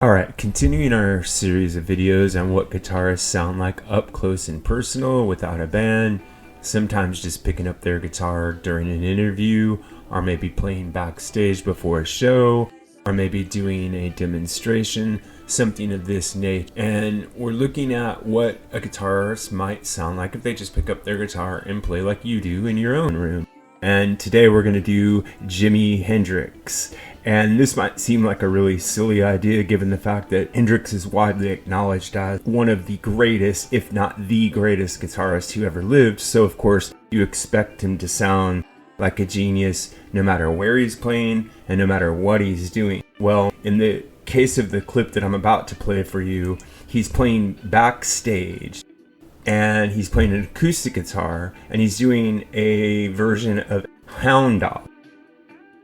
Alright, continuing our series of videos on what guitarists sound like up close and personal without a band, sometimes just picking up their guitar during an interview, or maybe playing backstage before a show, or maybe doing a demonstration, something of this nature. And we're looking at what a guitarist might sound like if they just pick up their guitar and play like you do in your own room. And today we're going to do Jimi Hendrix. And this might seem like a really silly idea given the fact that Hendrix is widely acknowledged as one of the greatest, if not the greatest guitarist who ever lived. So of course you expect him to sound like a genius no matter where he's playing and no matter what he's doing. Well, in the case of the clip that I'm about to play for you, he's playing backstage. And he's playing an acoustic guitar, and he's doing a version of Hound Dog.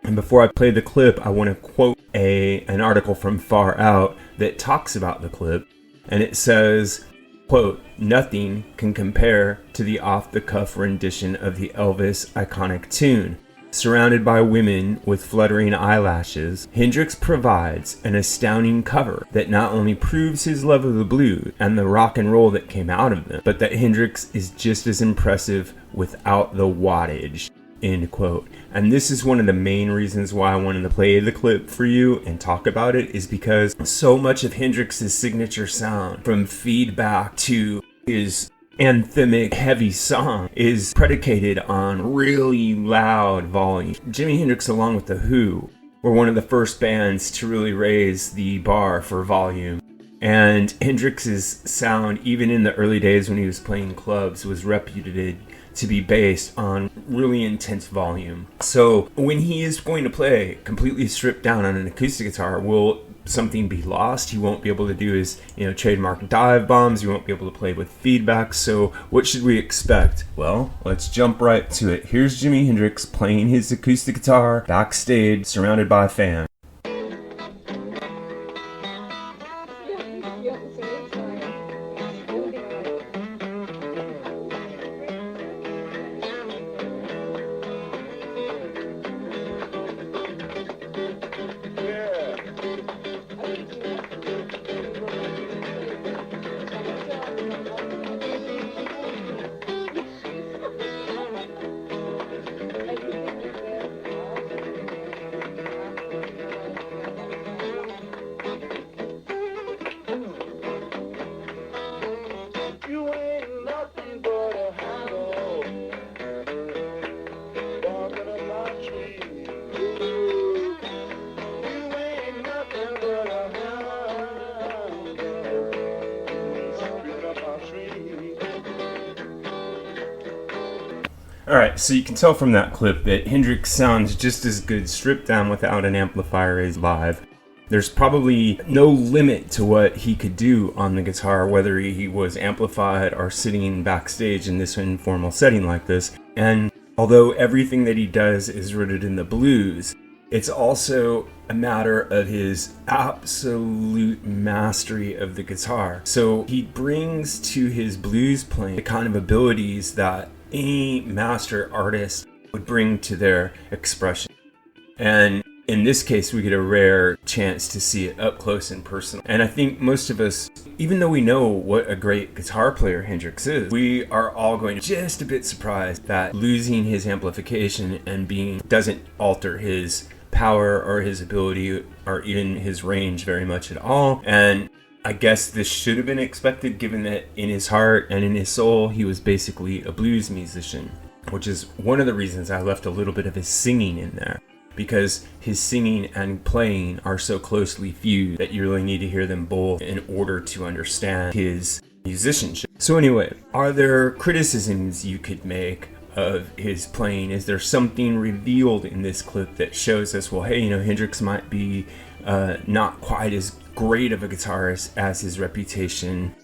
And before I play the clip, I want to quote an article from Far Out that talks about the clip, and it says, quote, "Nothing can compare to the off-the-cuff rendition of the Elvis iconic tune. Surrounded by women with fluttering eyelashes, Hendrix provides an astounding cover that not only proves his love of the blues and the rock and roll that came out of them, but that Hendrix is just as impressive without the wattage." End quote. And this is one of the main reasons why I wanted to play the clip for you and talk about it, is because so much of Hendrix's signature sound, from feedback to his anthemic heavy song, is predicated on really loud volume. Jimi Hendrix, along with The Who, were one of the first bands to really raise the bar for volume. And Hendrix's sound, even in the early days when he was playing clubs, was reputed to be based on really intense volume. So when he is going to play completely stripped down on an acoustic guitar, will something be lost? He won't be able to do his, trademark dive bombs. He won't be able to play with feedback. So what should we expect? Well, let's jump right to it. Here's Jimi Hendrix playing his acoustic guitar backstage, surrounded by fans. Alright, so you can tell from that clip that Hendrix sounds just as good stripped down without an amplifier as live. There's probably no limit to what he could do on the guitar, whether he was amplified or sitting backstage in this informal setting like this. And although everything that he does is rooted in the blues, it's also a matter of his absolute mastery of the guitar. So he brings to his blues playing the kind of abilities that any master artist would bring to their expression. And in this case, we get a rare chance to see it up close and personal. And I think most of us, even though we know what a great guitar player Hendrix is, we are all going to be just a bit surprised that losing his amplification and being doesn't alter his power or his ability or even his range very much at all. And I guess this should have been expected, given that in his heart and in his soul, he was basically a blues musician, which is one of the reasons I left a little bit of his singing in there, because his singing and playing are so closely fused that you really need to hear them both in order to understand his musicianship. So anyway, are there criticisms you could make of his playing? Is there something revealed in this clip that shows us, well, hey, Hendrix might be not quite as great of a guitarist as his reputation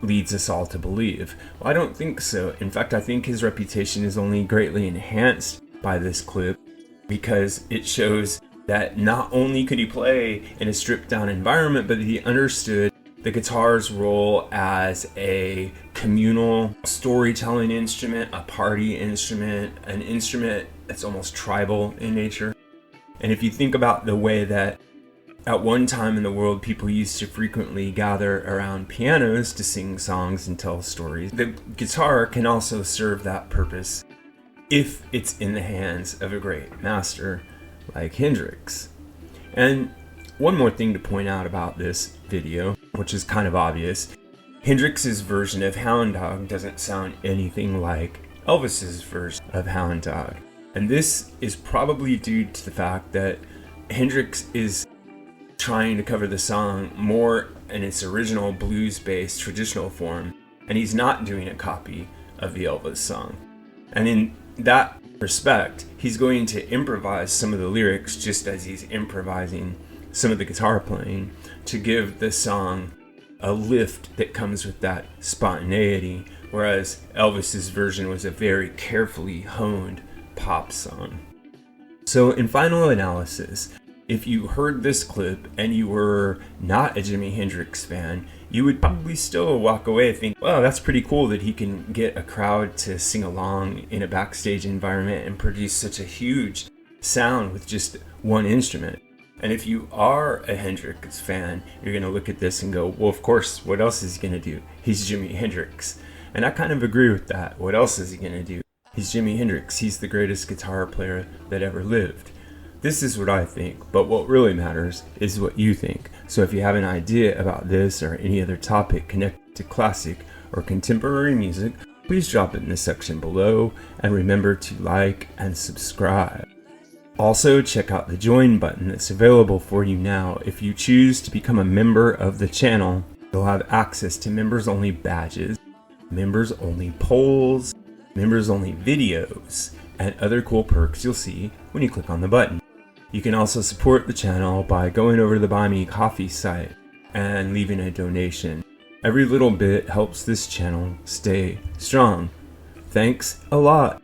leads us all to believe? Well, I don't think so. In fact, I think his reputation is only greatly enhanced by this clip, because it shows that not only could he play in a stripped down environment, but he understood the guitar's role as a communal storytelling instrument, a party instrument, an instrument that's almost tribal in nature. And if you think about the way that At one time in the world, people used to frequently gather around pianos to sing songs and tell stories. The guitar can also serve that purpose if it's in the hands of a great master like Hendrix. And one more thing to point out about this video, which is kind of obvious, Hendrix's version of Hound Dog doesn't sound anything like Elvis's version of Hound Dog. And this is probably due to the fact that Hendrix is trying to cover the song more in its original blues-based traditional form, and he's not doing a copy of the Elvis song. And in that respect, he's going to improvise some of the lyrics just as he's improvising some of the guitar playing to give the song a lift that comes with that spontaneity, whereas Elvis's version was a very carefully honed pop song. So in final analysis, if you heard this clip and you were not a Jimi Hendrix fan, you would probably still walk away thinking, well, that's pretty cool that he can get a crowd to sing along in a backstage environment and produce such a huge sound with just one instrument. And if you are a Hendrix fan, you're going to look at this and go, well, of course, what else is he going to do? He's Jimi Hendrix. And I kind of agree with that. What else is he going to do? He's Jimi Hendrix. He's the greatest guitar player that ever lived. This is what I think, but what really matters is what you think. So if you have an idea about this or any other topic connected to classic or contemporary music, please drop it in the section below, and remember to like and subscribe. Also, check out the join button that's available for you now. If you choose to become a member of the channel, you'll have access to members-only badges, members-only polls, members-only videos, and other cool perks you'll see when you click on the button. You can also support the channel by going over to the Buy Me Coffee site and leaving a donation. Every little bit helps this channel stay strong. Thanks a lot.